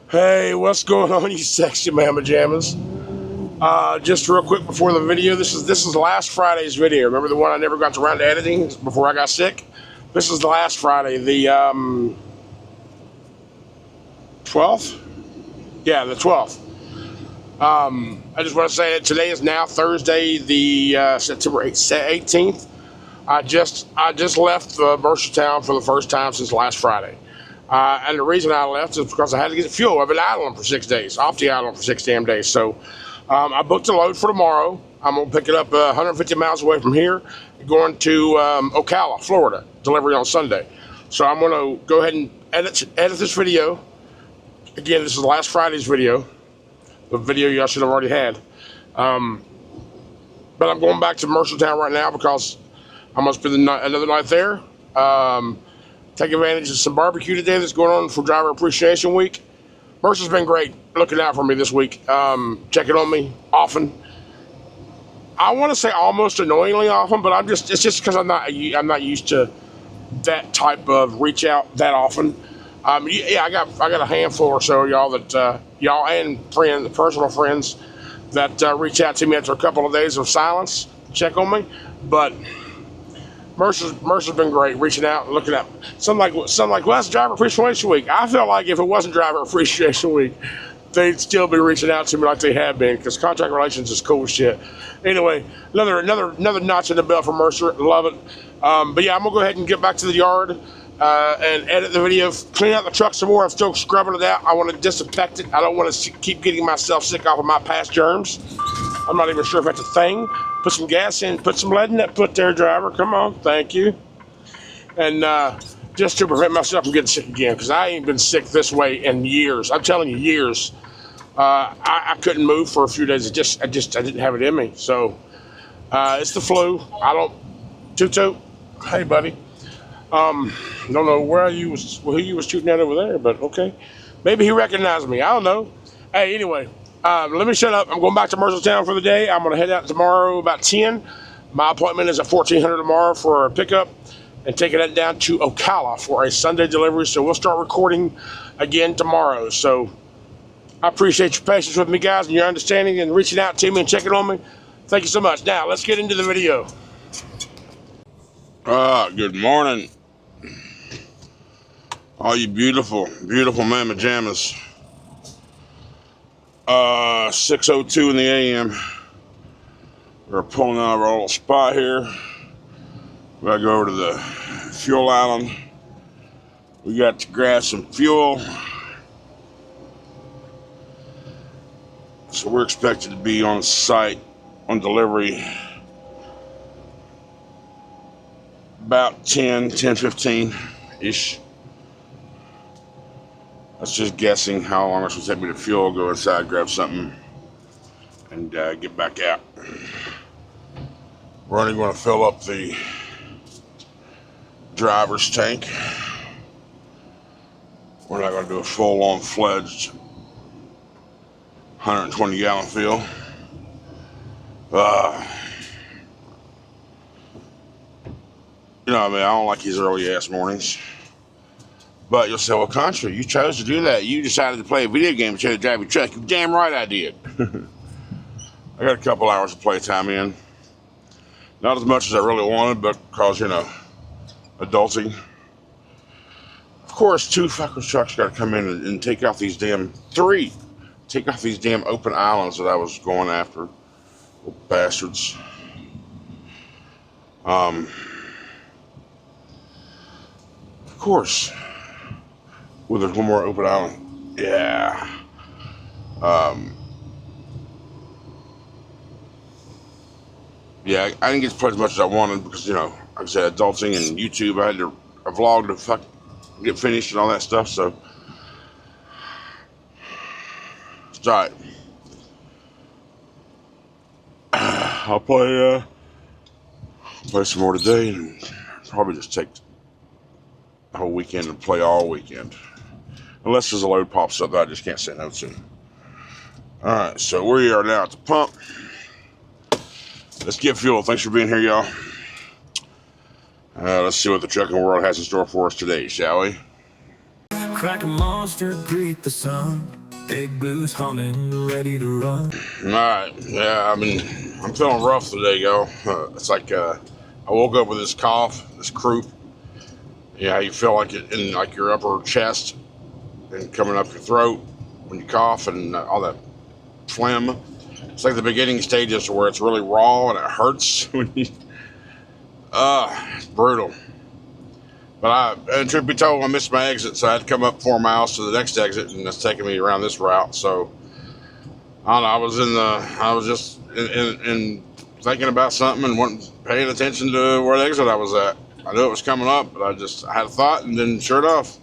Hey, what's going on, you sexy mama jammas? Just real quick before the video, this is last Friday's video. Remember the one I never got around to editing before I got sick? This is the last Friday, the 12th? Yeah, the 12th. I just want to say that today is now Thursday, the September 18th. I just left Mercer Town for the first time since last Friday. And the reason I left is because I had to get fuel. I've been idling for 6 days, off the island for 6 damn days. So I booked a load for tomorrow. I'm going to pick it up 150 miles away from here, going to Ocala, Florida, delivery on Sunday. So I'm going to go ahead and edit this video. Again, this is last Friday's video, the video y'all should have already had. But I'm going back to Mercer Town right now because I'm going to spend another night there. Take advantage of some barbecue today that's going on for Driver Appreciation Week. Mercer's been great looking out for me this week, checking on me often. I want to say almost annoyingly often, but it's just because I'm not used to that type of reach out that often. Yeah, I got a handful or so of y'all that y'all and personal friends that reach out to me after a couple of days of silence, check on me, but Mercer's been great, reaching out and looking at some like, well, that's Driver Appreciation Week. I feel like if it wasn't Driver Appreciation Week, they'd still be reaching out to me like they have been, because contract relations is cool as shit. Anyway, another notch in the belt for Mercer. Love it. But yeah, I'm gonna go ahead and get back to the yard and edit the video, clean out the truck some more. I'm still scrubbing it out. I want to disinfect it. I don't want to keep getting myself sick off of my past germs. I'm not even sure if that's a thing. Put some gas in, put some lead in that foot there, driver. Come on, thank you. And just to prevent myself from getting sick again, because I ain't been sick this way in years. I'm telling you, years. I couldn't move for a few days. I didn't have it in me. So it's the flu. I don't. Toot. Hey, buddy. Don't know who you was shooting at over there, but okay. Maybe he recognized me. I don't know. Hey, anyway. Let me shut up. I'm going back to Mercer Town for the day. I'm going to head out tomorrow about 10. My appointment is at 1400 tomorrow for a pickup and taking that down to Ocala for a Sunday delivery. So we'll start recording again tomorrow. So I appreciate your patience with me, guys, and your understanding and reaching out to me and checking on me. Thank you so much. Now, let's get into the video. Good morning, all you beautiful, beautiful mama jammas. 6:02 in the a.m. We're pulling out of our little spot here. We gotta go over to the fuel island. We got to grab some fuel. So we're expected to be on site on delivery about 10:15-ish. That's just guessing how long it's going to take me to fuel, go inside, grab something, and get back out. We're only going to fill up the driver's tank. We're not going to do a full-on fledged 120-gallon fill. You know what I mean? I don't like these early-ass mornings. But you'll say, well, Contra, you chose to do that. You decided to play a video game instead of drive your truck. You're damn right I did. I got a couple hours of playtime in. Not as much as I really wanted, but because, you know, adulting. Of course, 2 fucking trucks got to come in and take off these damn, 3. Take off these damn open islands that I was going after. Little bastards. Of course. Well, there's one more open island. Yeah. Yeah, I didn't get to play as much as I wanted because, you know, like I said, adulting and YouTube, I had to a vlog to get finished and all that stuff, so it's alright. I'll play some more today and probably just take the whole weekend and play all weekend. Unless there's a load pops up that I just can't say no to. Alright, so we are now at the pump. Let's get fuel. Thanks for being here, y'all. Let's see what the trucking world has in store for us today, shall we? Crack a monster, greet the sun. Big blues humming, ready to run. All right, yeah, I'm feeling rough today, y'all. It's like I woke up with this cough, this croup. Yeah, you feel like it in like your upper chest and coming up your throat when you cough and all that phlegm. It's like the beginning stages where it's really raw and it hurts when you. It's brutal. And truth be told, I missed my exit, so I had to come up 4 miles to the next exit, and that's taking me around this route. So I don't know. I was just in thinking about something and wasn't paying attention to where the exit I was at. I knew it was coming up, but I had a thought, and then sure enough.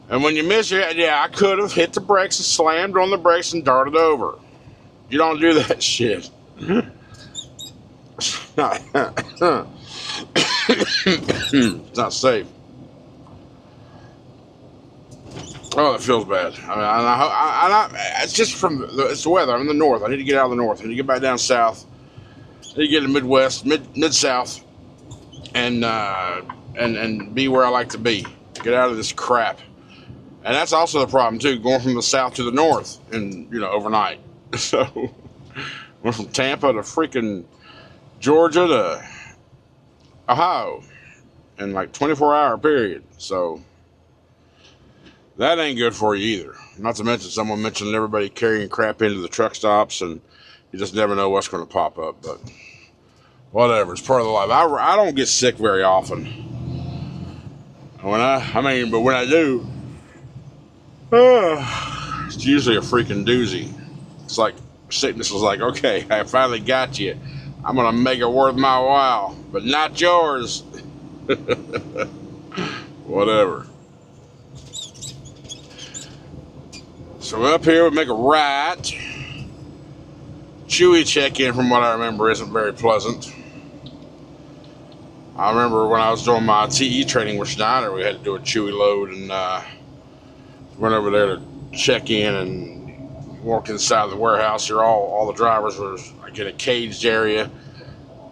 And when you miss it, yeah, I could have hit the brakes and slammed on the brakes and darted over. You don't do that shit. It's not safe. Oh, it feels bad. It's just it's the weather. I'm in the north. I need to get out of the north. I need to get back down south. I need to get to the Midwest, mid south, and be where I like to be. Get out of this crap. And that's also the problem too, going from the south to the north, and overnight. So went from Tampa to freaking Georgia to Ohio in like 24-hour period. So that ain't good for you either. Not to mention someone mentioned everybody carrying crap into the truck stops, and you just never know what's going to pop up. But whatever, it's part of the life. I don't get sick very often. But when I do, it's usually a freaking doozy. It's like sickness is like, okay, I finally got you. I'm going to make it worth my while, but not yours. Whatever. So up here we make a right. Chewy check-in, from what I remember, isn't very pleasant. I remember when I was doing my TE training with Schneider, we had to do a Chewy load, and went over there to check in and walked inside the warehouse. Here, all the drivers were like in a caged area,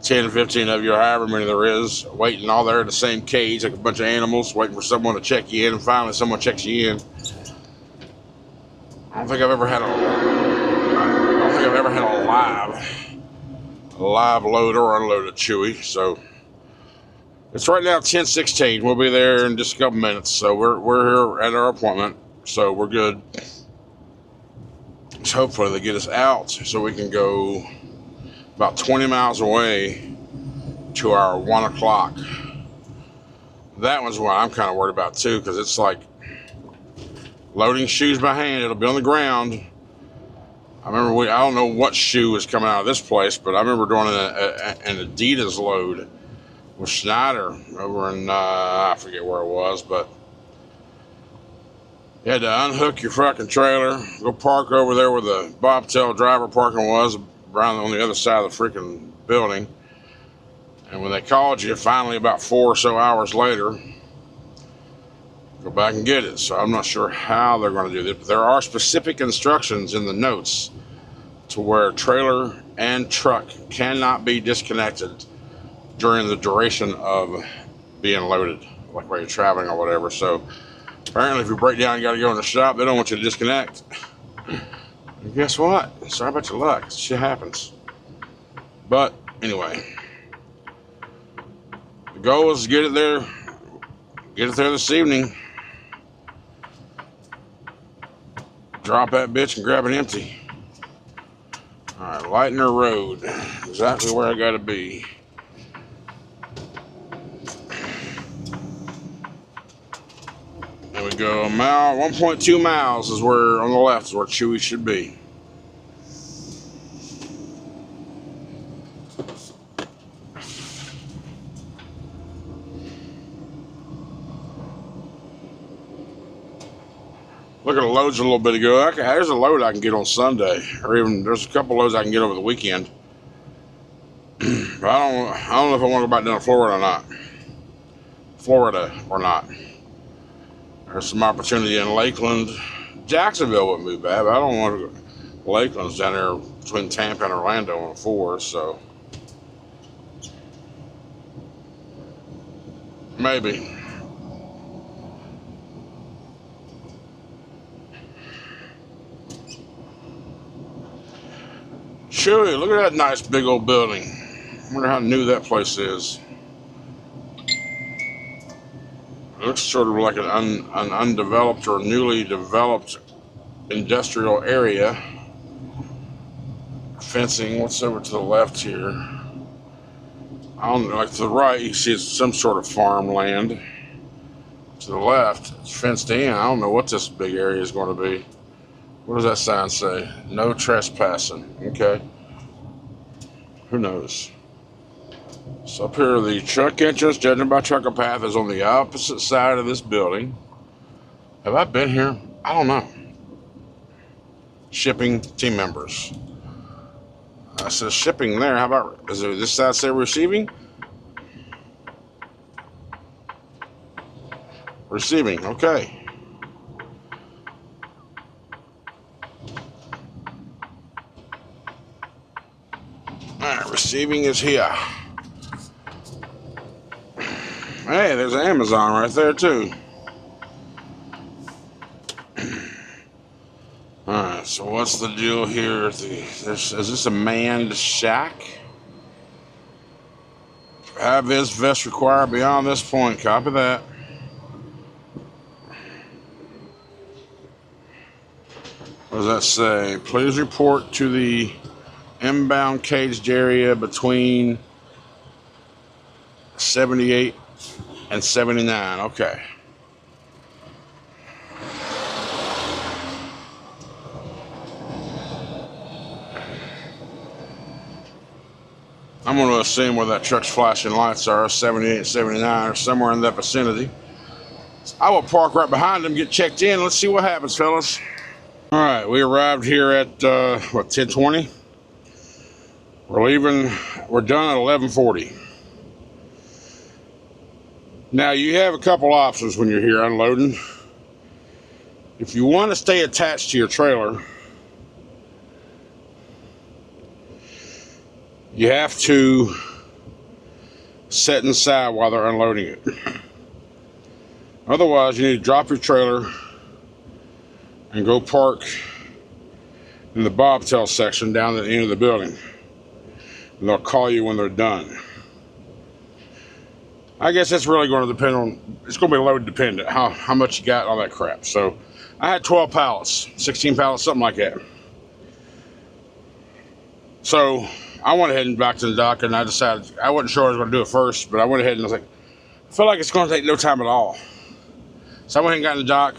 10, 15 of you, or however many there is, waiting all there in the same cage, like a bunch of animals, waiting for someone to check you in, and finally someone checks you in. I don't think I've ever had a live load or unload at Chewy. So it's right now 10:16. We'll be there in just a couple minutes. So we're here at our appointment. So we're good. So hopefully they get us out so we can go about 20 miles away to our 1 o'clock. That one's what I'm kind of worried about too, because it's like loading shoes by hand. It'll be on the ground. I remember I don't know what shoe is coming out of this place, but I remember doing an Adidas load with Schneider over in, I forget where it was, but you had to unhook your fucking trailer, go park over there where the bobtail driver parking was, around on the other side of the freaking building. And when they called you, finally about 4 or so hours later, go back and get it. So I'm not sure how they're going to do this, but there are specific instructions in the notes to where trailer and truck cannot be disconnected during the duration of being loaded, like while you're traveling or whatever. So apparently if you break down and got to go in the shop, they don't want you to disconnect. And guess what? Sorry about your luck. Shit happens. But anyway, the goal is to get it there this evening. Drop that bitch and grab it empty. Alright, Lightner Road. Exactly where I gotta be. There we go. 1.2 miles is where, on the left, is where Chewy should be. Look at the loads a little bit ago. Okay, there's a load I can get on Sunday, or even there's a couple loads I can get over the weekend. But I don't know if I want to go back down to Florida or not. There's some opportunity in Lakeland. Jacksonville wouldn't be bad, but I don't want to go. Lakeland's down there between Tampa and Orlando on 4, so maybe. Chewy, look at that nice big old building. I wonder how new that place is. It looks sort of like an undeveloped or newly developed industrial area. Fencing, what's over to the left here? I don't know, like to the right, you see it's some sort of farmland. To the left, it's fenced in. I don't know what this big area is going to be. What does that sign say? No trespassing. Okay. Who knows? So up here, the truck entrance, judging by trucker path, is on the opposite side of this building. Have I been here? I don't know. Shipping team members. I said shipping there. How about, is it this side say receiving? Receiving, okay. Alright, receiving is here. Hey, there's Amazon right there too. Alright, so what's the deal here? Is this a manned shack? Have this vest required beyond this point. Copy that. What does that say? Please report to the inbound caged area between 78 and 79. Okay. I'm going to assume where that truck's flashing lights are, 78 and 79, or somewhere in that vicinity. I will park right behind them, get checked in. Let's see what happens, fellas. All right, we arrived here at, 10:20? We're leaving, we're done at 11:40. Now, you have a couple options when you're here unloading. If you want to stay attached to your trailer, you have to sit inside while they're unloading it. Otherwise, you need to drop your trailer and go park in the bobtail section down at the end of the building. And they'll call you when they're done. I guess that's really going to depend on, it's going to be load dependent, how much you got, all that crap. So I had 12 pallets, 16 pallets, something like that. So I went ahead and back to the dock, and I decided, I wasn't sure I was going to do it first, but I went ahead and I was like, I feel like it's going to take no time at all. So I went ahead and got in the dock,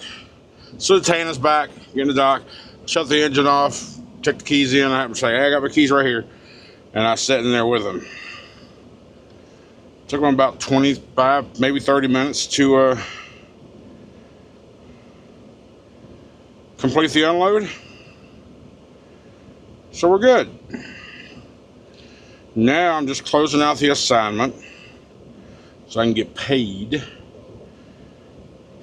slid the tandems back, get in the dock, shut the engine off, took the keys in. I was like, hey, I got my keys right here. And I sat in there with them. Took them about 25, maybe 30 minutes to complete the unload. So we're good. Now I'm just closing out the assignment so I can get paid. If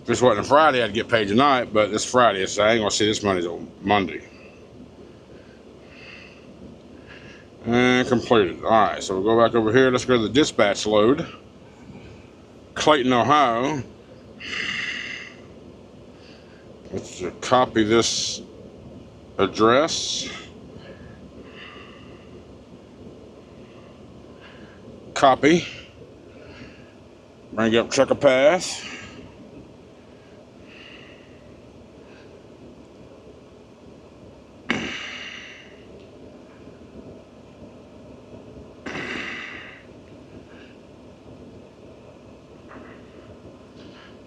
this wasn't a Friday, I'd get paid tonight, but it's Friday, so I ain't gonna see this money till Monday. And completed. Alright, so we'll go back over here. Let's go to the dispatch load. Clayton, Ohio. Let's copy this address. Copy. Bring up trucker path.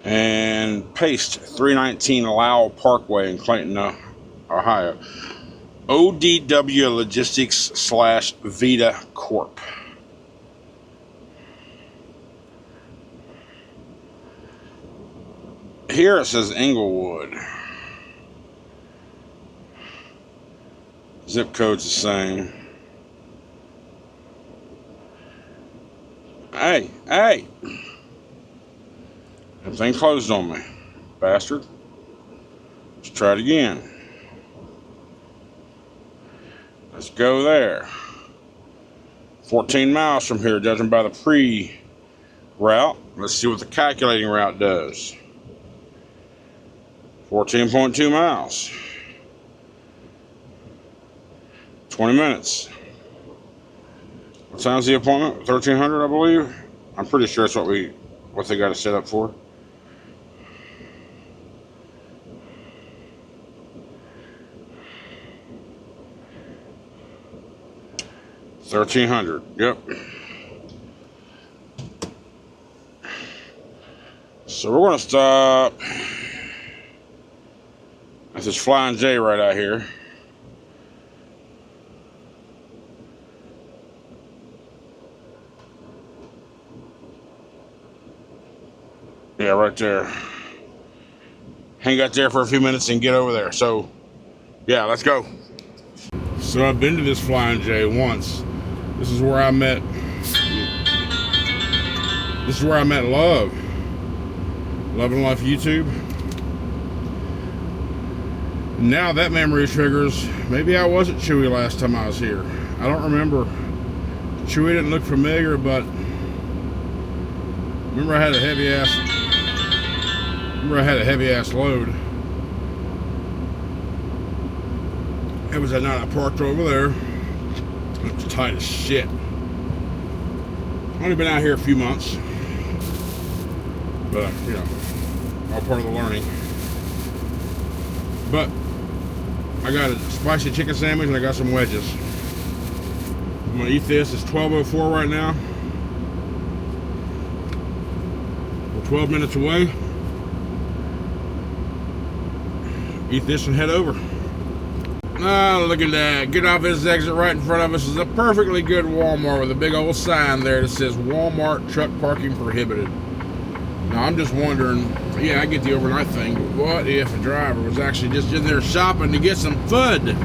And paste 319 Lowell Parkway in Clayton, Ohio. ODW Logistics / Vita Corp. Here it says Inglewood. Zip code's the same. Hey, hey! Everything closed on me, bastard. Let's try it again. Let's go there. 14 miles from here, judging by the pre-route. Let's see what the calculating route does. 14.2 miles. 20 minutes. What time's the appointment? 1300, I believe. I'm pretty sure that's what they got it set up for. $1,300. Yep. So we're gonna stop at this Flying J right out here. Yeah, right there. Hang out there for a few minutes and get over there. So, yeah, let's go. So I've been to this Flying J once. This is where I met Love. Love and Life YouTube. Now that memory triggers, maybe I was at Chewy last time I was here. I don't remember. Chewy didn't look familiar, but remember I had a heavy ass load. It was that night I parked over there. It was tight as shit. Only been out here a few months, but you know, all part of the learning. But I got a spicy chicken sandwich and I got some wedges. I'm gonna eat this. It's 12:04 right now. We're 12 minutes away. Eat this and head over. Oh, look at that. Get off this exit right in front of us is a perfectly good Walmart with a big old sign there that says Walmart truck parking prohibited. Now, I'm just wondering, yeah, I get the overnight thing, but what if a driver was actually just in there shopping to get some food?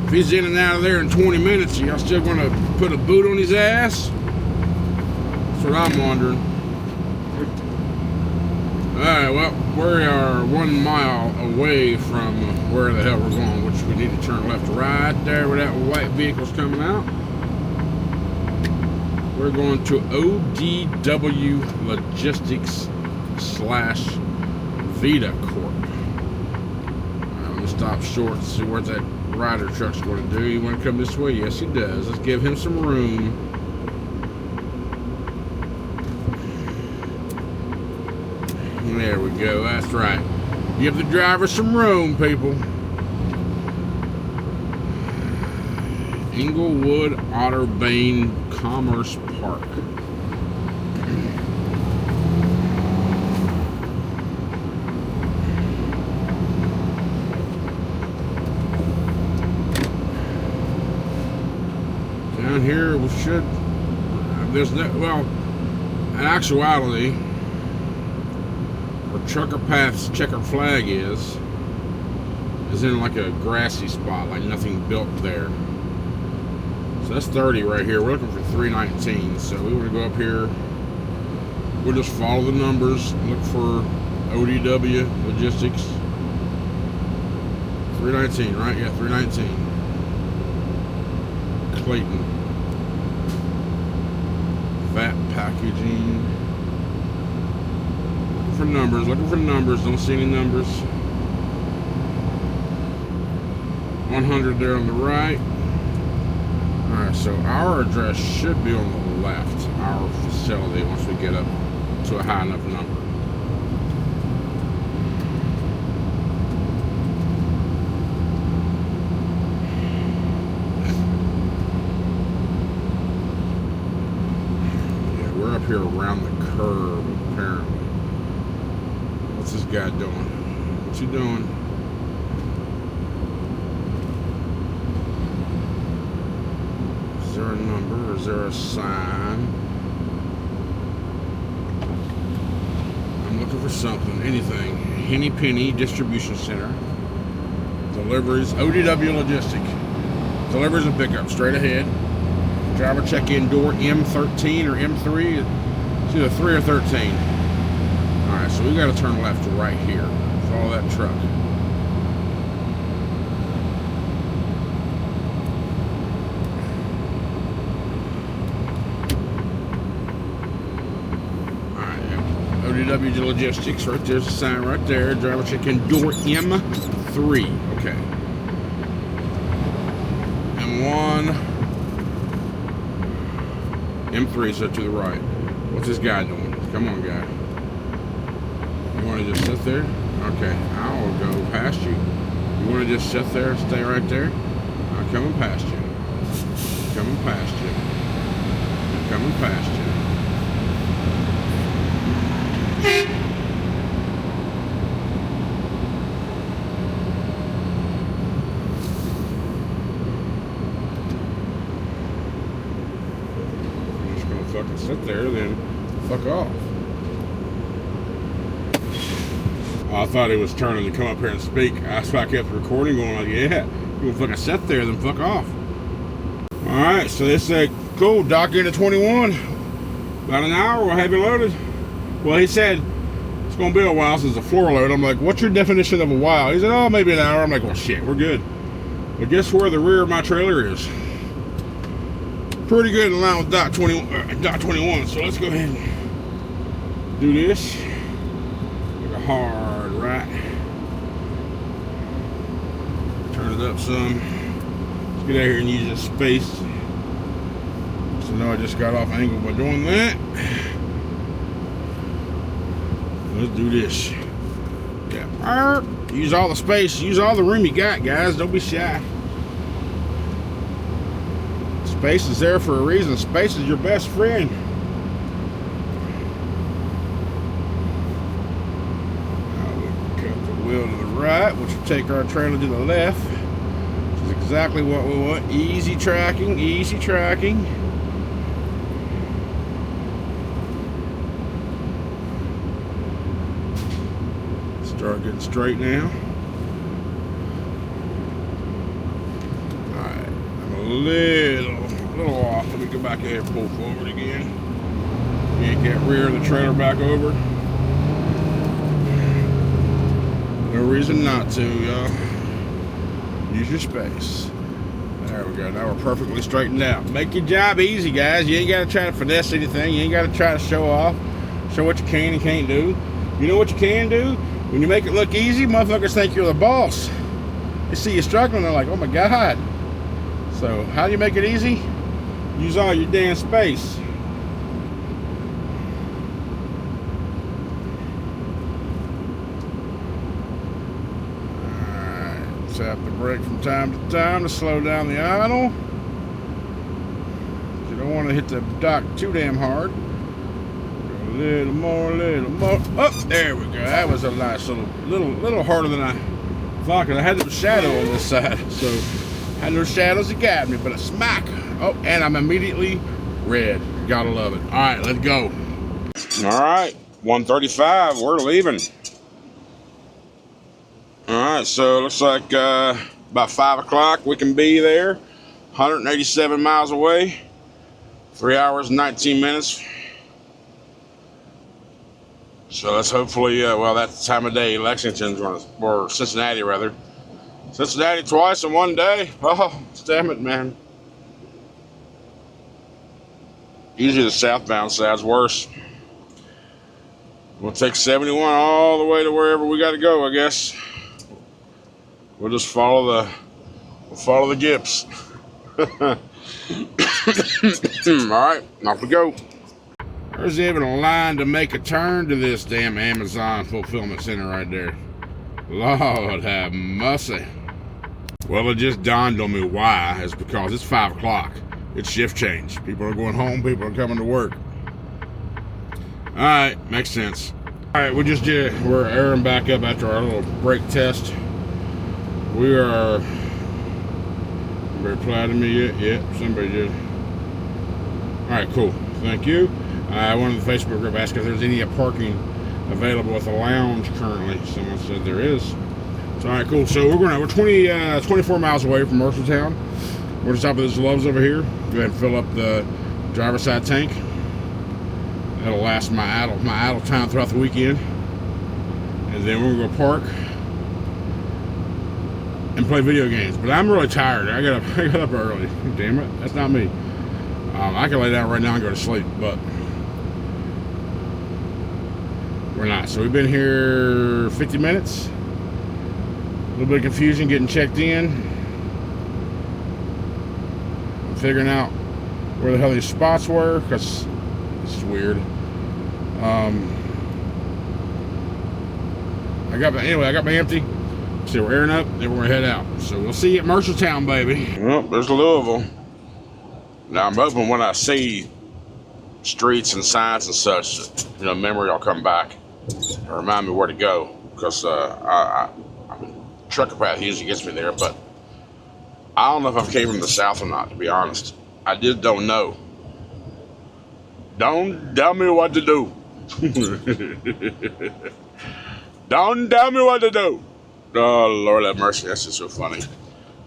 If he's in and out of there in 20 minutes, y'all still going to put a boot on his ass? That's what I'm wondering. Alright, well, we are 1 mile away from where the hell we're going, which we need to turn left right there where that white vehicle's coming out. We're going to ODW Logistics / Vita Corp. Alright, let me stop short and see what that rider truck's going to do. You want to come this way? Yes, he does. Let's give him some room. There we go, that's right. Give the driver some room, people. Inglewood Otterbane Commerce Park. Down here we should, there's no, well, in actuality, where Trucker Path's checkered flag is in like a grassy spot, like nothing built there. So that's 30 right here. We're looking for 319. So we want to go up here. We'll just follow the numbers, look for ODW Logistics. 319, right? Yeah, 319. Clayton. Fat packaging. Looking for numbers, don't see any numbers. 100 there on the right. Alright, so our address should be on the left, our facility, once we get up to a high enough number. Yeah, we're up here around the curve, apparently. What's this guy doing? What's he doing? Is there a number? Is there a sign? I'm looking for something, anything. Henny Penny Distribution Center. Deliveries, ODW Logistic. Deliveries and pickup, straight ahead. Driver check-in door M13 or M3. It's either 3 or 13. Alright, so we got to turn left to right here. Follow that truck. Alright, yeah. ODW Logistics, right there's a sign right there. Driver check-in door M3. Okay. M1. M3, so to the right. What's this guy doing? Come on, guy. You want to just sit there? Okay, I'll go past you. You want to just sit there, stay right there? I'm coming past you. Coming past you. Coming past you. I'm just gonna fucking sit there, then fuck off. I thought he was turning to come up here and speak. That's why I kept recording, going like, yeah, you gonna fucking sit there, then fuck off. Alright, so they say, cool, dock into 21. About an hour, we'll have you loaded. Well, he said, it's gonna be a while since the floor load. I'm like, what's your definition of a while? He said, oh, maybe an hour. I'm like, well, shit, we're good. But guess where the rear of my trailer is? Pretty good in line with dock 21. So let's go ahead and do this. Like a hard right. Turn it up some. Let's get out here and use this space. So now I just got off angle by doing that. Let's do this. Yeah. Use all the space. Use all the room you got, guys. Don't be shy. Space is there for a reason. Space is your best friend. Now we'll cut the wheel to the right, which will take our trailer to the left. Which is exactly what we want. Easy tracking, easy tracking. Start getting straight now. Alright, I'm a little off. Let me go back here and pull forward again. Yank that rear of the trailer back over. No reason not to, y'all. Use your space. There we go. Now we're perfectly straightened out. Make your job easy, guys. You ain't got to try to finesse anything. You ain't got to try to show off. Show what you can and can't do. You know what you can do? When you make it look easy, motherfuckers think you're the boss. They see you struggling, they're like, oh my God. So, how do you make it easy? Use all your damn space. Alright, tap the brake from time to time to slow down the idle. You don't want to hit the dock too damn hard. A little more, oh, there we go. That was a nice little harder than I thought, because I had no shadow on this side, so I had no shadows to guide me, but a smack. Oh, and I'm immediately red. Gotta love it. All right, let's go. All right, 1:35. We're leaving. All right, so it looks like about 5 o'clock we can be there. 187 miles away. 3 hours and 19 minutes. So let's hopefully, well, that's the time of day. Lexington's or Cincinnati rather. Cincinnati twice in one day. Oh, damn it, man. Usually the southbound side's worse. We'll take 71 all the way to wherever we got to go, I guess. We'll just follow the Gips. All right, off we go. There's even a line to make a turn to this damn Amazon fulfillment center right there. Lord have mercy. Well, it just dawned on me why. It's because it's 5 o'clock. It's shift change. People are going home. People are coming to work. All right, makes sense. All right, we're airing back up after our little brake test. We are. Somebody replied to me yet? Yeah, somebody did. All right, cool. Thank you. One of the Facebook group asked if there's any parking available at the lounge currently. Someone said there is. So, all right, cool. So we're 24 miles away from Mercer Town. We're just top of this Love's over here. Go ahead and fill up the driver's side tank. That'll last my idle time throughout the weekend. And then we're gonna go park and play video games. But I'm really tired. I got up early. Damn it, that's not me. I can lay down right now and go to sleep, but we're not. So we've been here 50 minutes. A little bit of confusion getting checked in. Figuring out where the hell these spots were, because this is weird. I got my empty. So we're airing up, then we're gonna head out. So we'll see you at Mercer Town, baby. Well, there's Louisville. Now I'm hoping when I see streets and signs and such, you know, memory will come back and remind me where to go. Because I mean, trucker path usually gets me there, but I don't know if I came from the south or not, to be honest. I just don't know. Don't tell me what to do. Don't tell me what to do. Oh, Lord have mercy. That's just so funny.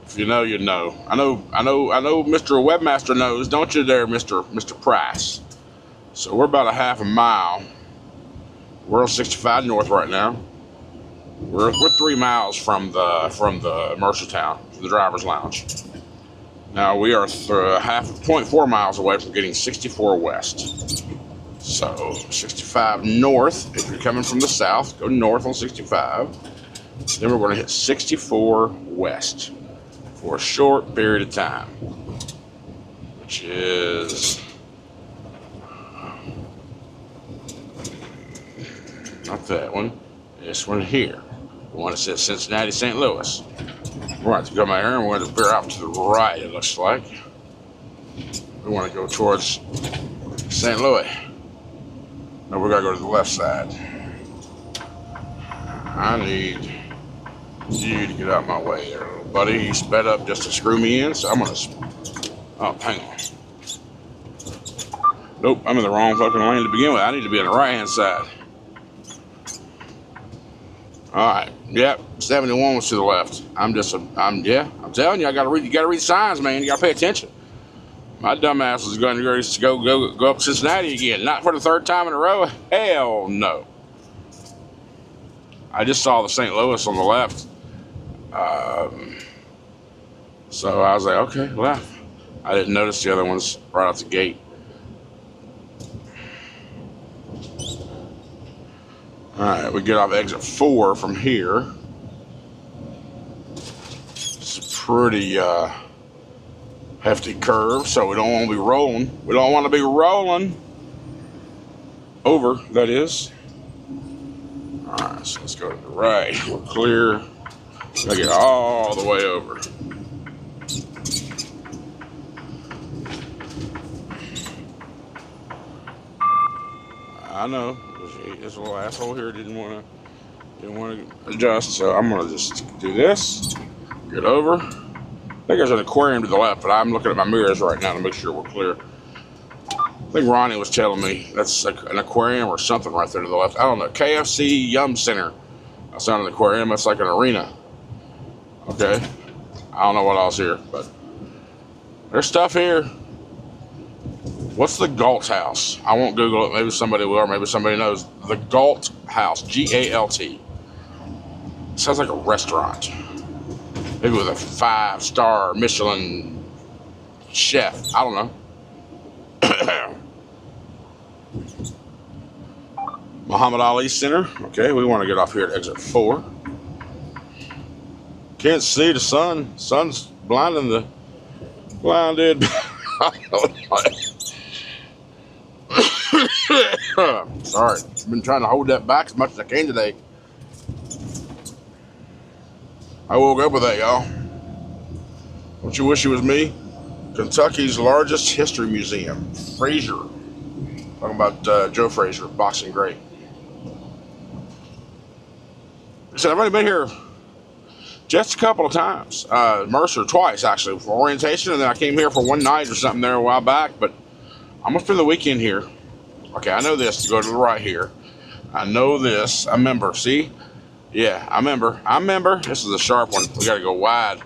If you know, you know. I know Mr. Webmaster knows, don't you there, Mr. Price? So we're about a half a mile. We're on 65 North right now. We're 3 miles from the Mercer Town, the driver's lounge. Now we are 0.4 miles away from getting 64 West. So 65 North, if you're coming from the south, go north on 65. Then we're going to hit 64 West for a short period of time, which is not that one, this one here, the one that says Cincinnati, St. Louis. We're going to come out here and we're going to veer out to the right, it looks like. We want to go towards St. Louis. No, we got to go to the left side. I need you to get out of my way there, little buddy. You sped up just to screw me in, so I'm going to... Oh, hang on. Nope, I'm in the wrong fucking lane to begin with. I need to be on the right-hand side. Alright, yep, 71 was to the left. I'm telling you, you gotta read signs, man. You gotta pay attention. My dumbass was going to go up Cincinnati again. Not for the third time in a row. Hell no. I just saw the St. Louis on the left. So I was like, okay, left. I didn't notice the other ones right out the gate. Alright, we get off exit 4 from here. It's a pretty hefty curve, so we don't want to be rolling. We don't want to be rolling over, that is. Alright, so let's go to the right. We're clear. Gotta get all the way over. I know. This little asshole here didn't want to adjust, so I'm gonna just do this, get over. I think there's an aquarium to the left, but I'm looking at my mirrors right now to make sure we're clear. I think Ronnie was telling me that's like an aquarium or something right there to the left. I don't know. KFC Yum Center. That's not an aquarium. That's like an arena. Okay. I don't know what else here, but there's stuff here. What's the Galt House? I won't Google it. Maybe somebody will, or maybe somebody knows. The Galt House. G-A-L-T. Sounds like a restaurant. Maybe with a 5-star Michelin chef. I don't know. Muhammad Ali Center. Okay, we want to get off here at exit 4. Can't see the sun. Sun's blinding the blinded. Sorry, I've been trying to hold that back as much as I can today. I woke up with that, y'all. Don't you wish it was me? Kentucky's largest history museum, Frazier. Talking about Joe Frazier, boxing great. I said, I've only been here just a couple of times. Mercer twice, actually, for orientation, and then I came here for one night or something there a while back, but I'm gonna spend the weekend here. Okay, I know this, to go to the right here. I know this, I remember, see? Yeah, I remember. This is a sharp one. We gotta go wide.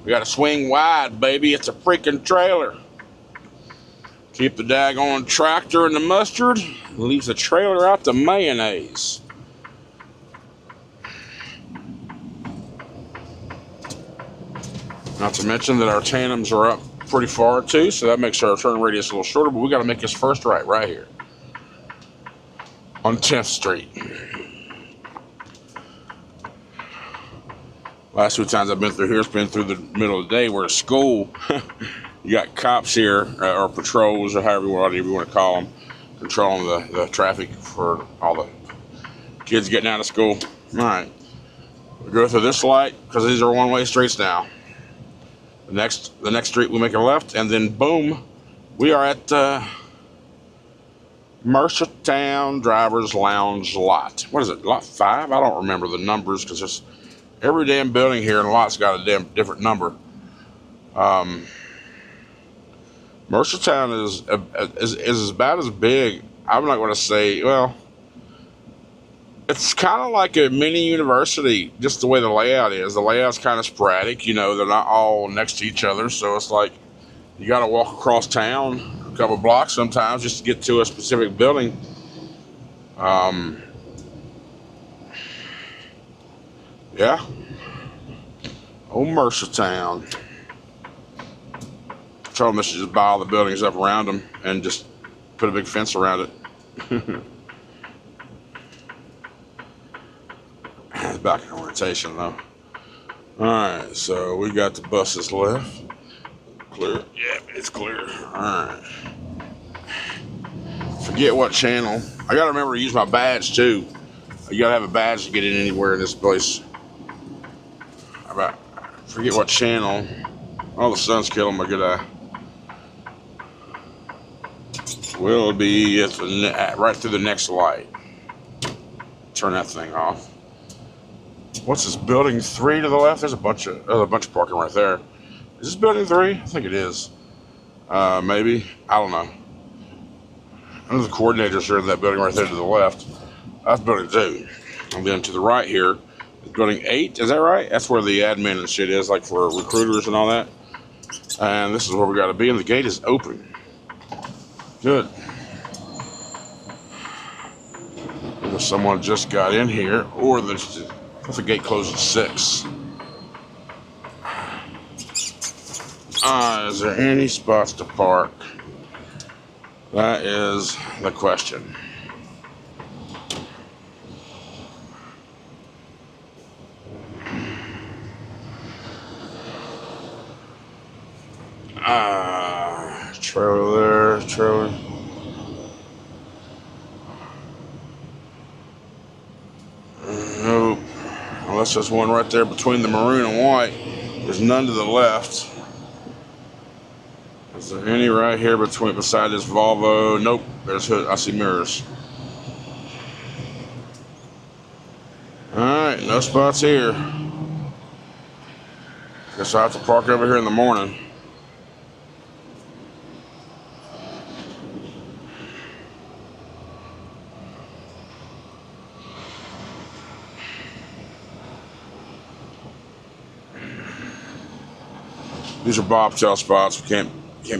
We gotta swing wide, baby. It's a freaking trailer. Keep the daggone tractor in the mustard. Leaves the trailer out to mayonnaise. Not to mention that our tandems are up pretty far too, so that makes our turn radius a little shorter, but we gotta make this first right here. On 10th Street. Last 2 times I've been through here, it's been through the middle of the day. We're at school. You got cops here, or patrols, or whatever you want to call them, controlling the traffic for all the kids getting out of school. All right, we go through this light because these are one-way streets now. The next street we make a left, and then boom, we are at Mercer Town Drivers Lounge Lot. What is it, Lot 5? I don't remember the numbers because there's every damn building here in the lot's got a damn different number. Mercer Town is about as big. I'm not going to say, well, it's kind of like a mini university, just the way the layout is. The layout's kind of sporadic, you know, they're not all next to each other, so it's like you got to walk across town a couple blocks sometimes just to get to a specific building. Yeah. Old Mercer Town. Told them they should just buy all the buildings up around them and just put a big fence around it. It's back in orientation though. Alright, so we got the buses left. Clear. Yeah, it's clear. Alright. Forget what channel. I gotta remember to use my badge too. You gotta have a badge to get in anywhere in this place. Forget what channel. Oh, the sun's killing my good eye. We'll be at right through the next light. Turn that thing off. What's this, building 3 to the left? There's a bunch of parking right there. Is this building 3? I think it is. Maybe. I don't know. I know the coordinators are in that building right there to the left. That's building 2. And then to the right here is building 8. Is that right? That's where the admin and shit is, like for recruiters and all that. And this is where we got to be, and the gate is open. Good. Either someone just got in here, or the gate closes at 6. Is there any spots to park? That is the question. Trailer there, trailer. Nope. Unless there's one right there between the maroon and white. There's none to the left. Is there any right here beside this Volvo? Nope. There's hood. I see mirrors. Alright, no spots here. Guess I'll have to park over here in the morning. These are bobtail spots. We can't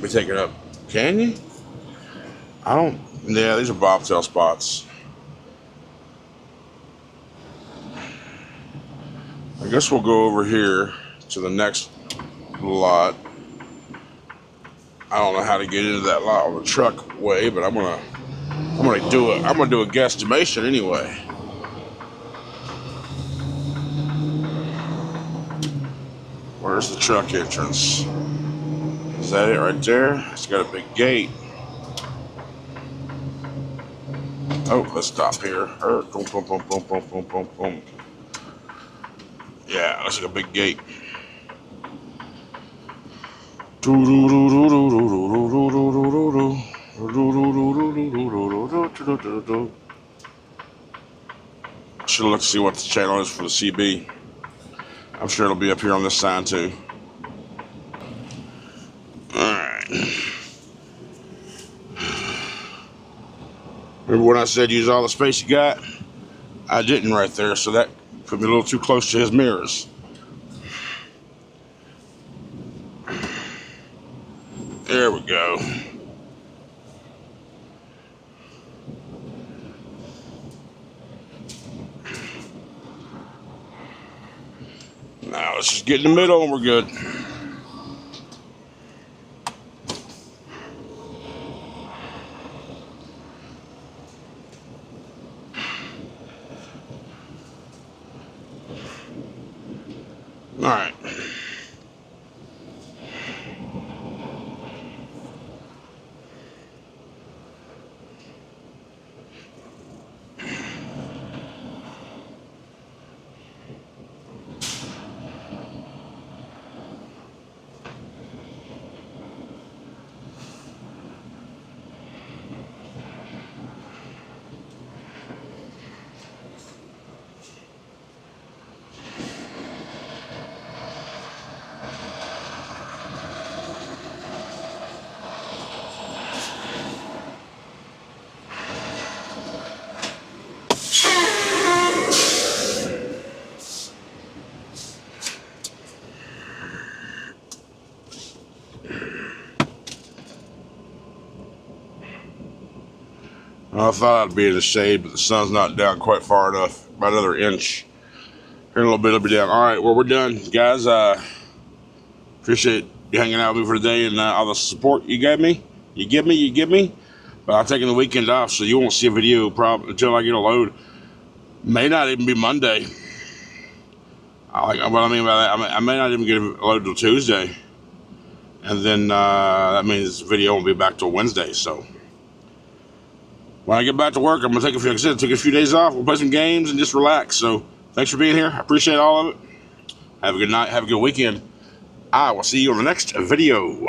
be taken up. Can you? I don't. Yeah, these are bobtail spots. I guess we'll go over here to the next lot. I don't know how to get into that lot on the truck way, but I'm gonna do a guesstimation anyway. Where's the truck entrance? Is that it right there? It's got a big gate. Oh, let's stop here. Boom, boom, boom, boom, boom, boom, boom, boom. Yeah, looks like a big gate. Should look to see what the channel is for the CB. I'm sure it'll be up here on this sign too. Alright. Remember when I said use all the space you got? I didn't right there, so that put me a little too close to his mirrors. There we go. Now let's just get in the middle and we're good. All right. I thought I'd be in the shade, but the sun's not down quite far enough. About another inch. Here in a little bit, it'll be down. All right, well, we're done, guys. Appreciate you hanging out with me for today and all the support you gave me. You give me. But I'm taking the weekend off, so you won't see a video probably until I get a load. May not even be Monday. What I mean by that, I may not even get a load till Tuesday. And then that means the video won't be back till Wednesday, so. When I get back to work, I'm going to take a few days off. We'll play some games and just relax. So, thanks for being here. I appreciate all of it. Have a good night. Have a good weekend. I will see you on the next video.